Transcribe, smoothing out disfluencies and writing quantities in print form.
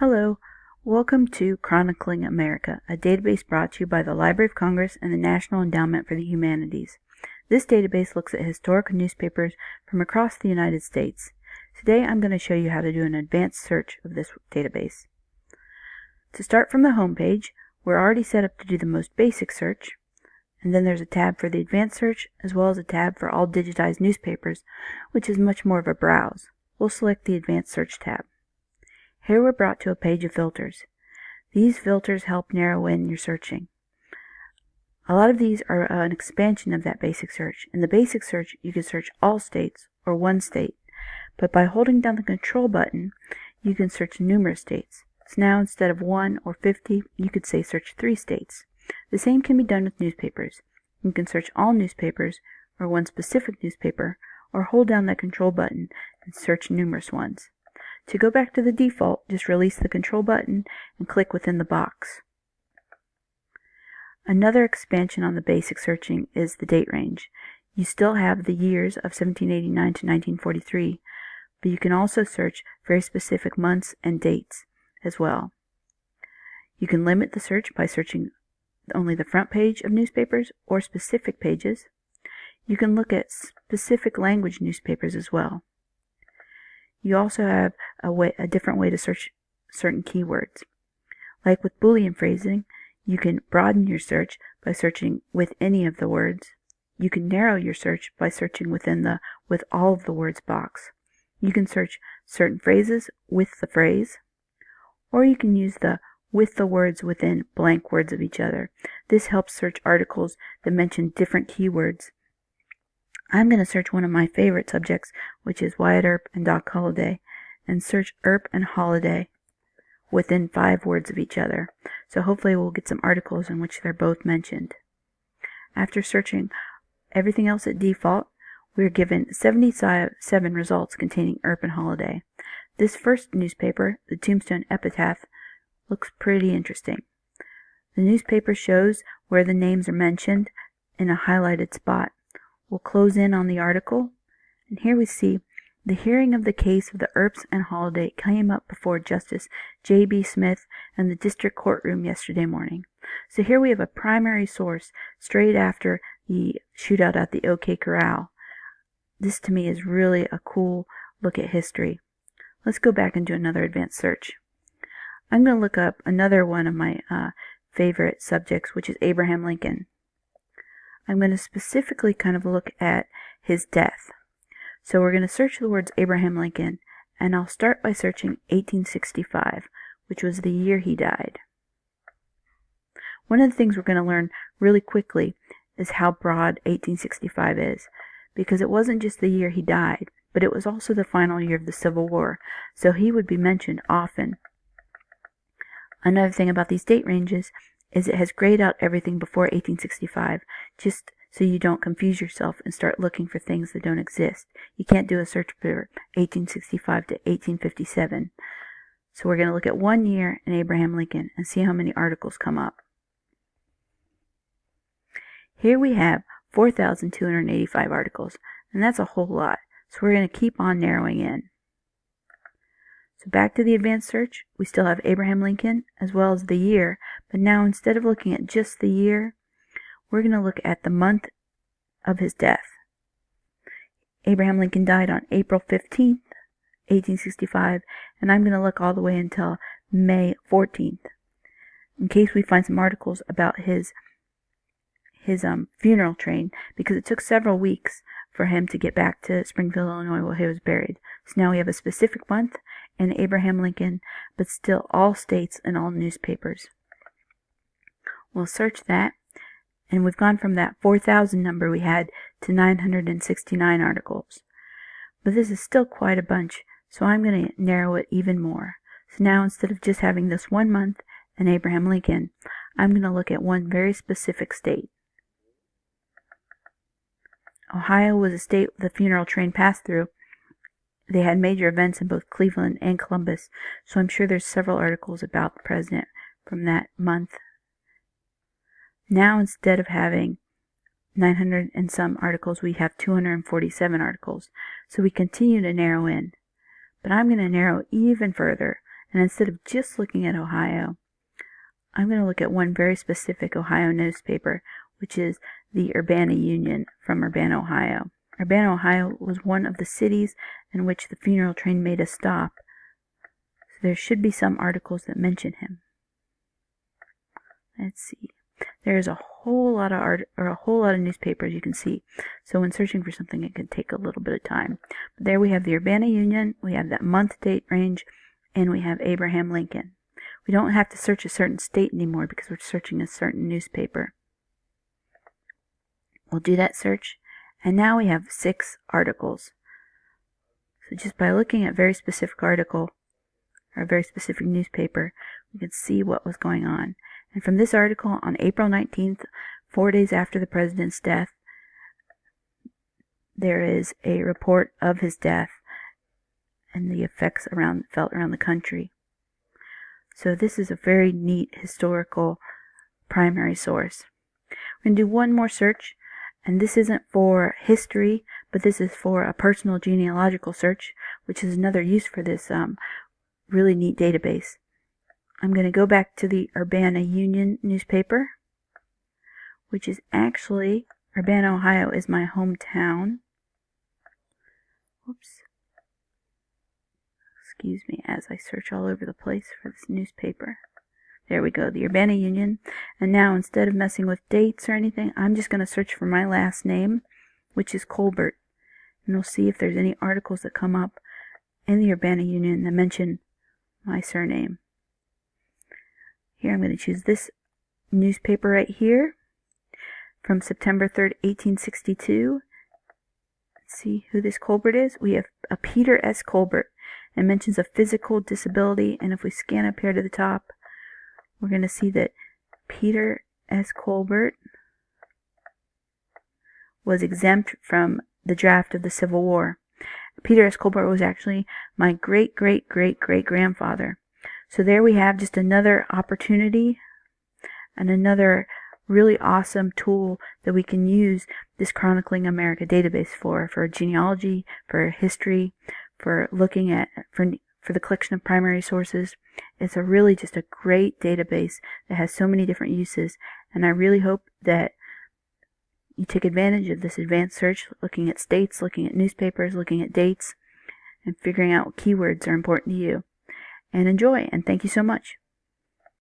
Hello, welcome to Chronicling America, a database brought to you by the Library of Congress and the National Endowment for the Humanities. This database looks at historical newspapers from across the United States. Today I'm going to show you how to do an advanced search of this database. To start from the home page, we're already set up to do the most basic search, and then there's a tab for the advanced search as well as a tab for all digitized newspapers, which is much more of a browse. We'll select the advanced search tab. Here we're brought to a page of filters. These filters help narrow in your searching. A lot of these are an expansion of that basic search. In the basic search, you can search all states or one state, but by holding down the control button, you can search numerous states. So now instead of 1 or 50, you could say search 3 states. The same can be done with newspapers. You can search all newspapers or one specific newspaper, or hold down that control button and search numerous ones. To go back to the default, just release the control button and click within the box. Another expansion on the basic searching is the date range. You still have the years of 1789 to 1943, but you can also search very specific months and dates as well. You can limit the search by searching only the front page of newspapers or specific pages. You can look at specific language newspapers as well. You also have a different way to search certain keywords. Like with Boolean phrasing, you can broaden your search by searching with any of the words. You can narrow your search by searching within the with all of the words box. You can search certain phrases with the phrase, or you can use the with the words within blank words of each other. This helps search articles that mention different keywords. I'm going to search one of my favorite subjects, which is Wyatt Earp and Doc Holliday, and search Earp and Holiday within 5 words of each other. So hopefully we'll get some articles in which they're both mentioned. After searching everything else at default, we're given 77 results containing Earp and Holiday. This first newspaper, the Tombstone Epitaph, looks pretty interesting. The newspaper shows where the names are mentioned in a highlighted spot. We'll close in on the article, and here we see the hearing of the case of the Earps and Holiday came up before Justice J.B. Smith and the district courtroom yesterday morning. So here we have a primary source straight after the shootout at the OK Corral. This to me is really a cool look at history. Let's go back and do another advanced search. I'm going to look up another one of my favorite subjects, which is Abraham Lincoln. I'm going to specifically kind of look at his death. So we're going to search the words Abraham Lincoln, and I'll start by searching 1865, which was the year he died. One of the things we're going to learn really quickly is how broad 1865 is, because it wasn't just the year he died, but it was also the final year of the Civil War, so he would be mentioned often. Another thing about these date ranges is it has grayed out everything before 1865, just so you don't confuse yourself and start looking for things that don't exist. You can't do a search for 1865 to 1857. So we're going to look at 1 year in Abraham Lincoln and see how many articles come up. Here we have 4,285 articles, and that's a whole lot. So we're going to keep on narrowing in. So back to the advanced search, we still have Abraham Lincoln as well as the year, but now instead of looking at just the year, we're going to look at the month of his death. Abraham Lincoln died on April 15th, 1865, and I'm going to look all the way until May 14th, in case we find some articles about his funeral train, because it took several weeks for him to get back to Springfield, Illinois, where he was buried. So now we have a specific month and Abraham Lincoln, but still all states and all newspapers. We'll search that, and we've gone from that 4,000 number we had to 969 articles. But this is still quite a bunch, so I'm going to narrow it even more. So now instead of just having this 1 month and Abraham Lincoln, I'm going to look at one very specific state. Ohio was a state the funeral train passed through. They had major events in both Cleveland and Columbus, so I'm sure there's several articles about the president from that month. Now instead of having 900 and some articles, we have 247 articles, so we continue to narrow in. But I'm going to narrow even further And instead of just looking at Ohio, I'm going to look at one very specific Ohio newspaper, which is the Urbana-Union from Urbana, Ohio. Urbana, Ohio was one of the cities in which the funeral train made a stop. So there should be some articles that mention him. Let's see. There's a whole lot of newspapers you can see. So when searching for something, it can take a little bit of time. But there we have the Urbana-Union, we have that month date range, and we have Abraham Lincoln. We don't have to search a certain state anymore because we're searching a certain newspaper. We'll do that search, and now we have 6 articles. So just by looking at a very specific article, or a very specific newspaper, we can see what was going on. And from this article on April 19th, 4 days after the president's death, there is a report of his death and the effects felt around the country. So this is a very neat historical primary source. We're going to do one more search, and this isn't for history, but this is for a personal genealogical search, which is another use for this really neat database. I'm going to go back to the Urbana-Union newspaper, which is actually, Urbana, Ohio is my hometown. Whoops. Excuse me as I search all over the place for this newspaper. There we go, the Urbana-Union. And now instead of messing with dates or anything, I'm just going to search for my last name, which is Colbert. And we'll see if there's any articles that come up in the Urbana-Union that mention my surname. Here I'm going to choose this newspaper right here from September 3rd, 1862. Let's see who this Colbert is. We have a Peter S. Colbert. It mentions a physical disability, and if we scan up here to the top, we're going to see that Peter S. Colbert was exempt from the draft of the Civil War. Peter S. Colbert was actually my great-great-great-great-grandfather. So there we have just another opportunity and another really awesome tool that we can use this Chronicling America database for genealogy, for history, for looking at, for the collection of primary sources. It's really just a great database that has so many different uses, and I really hope that you take advantage of this advanced search, looking at states, looking at newspapers, looking at dates, and figuring out what keywords are important to you. And enjoy, and thank you so much.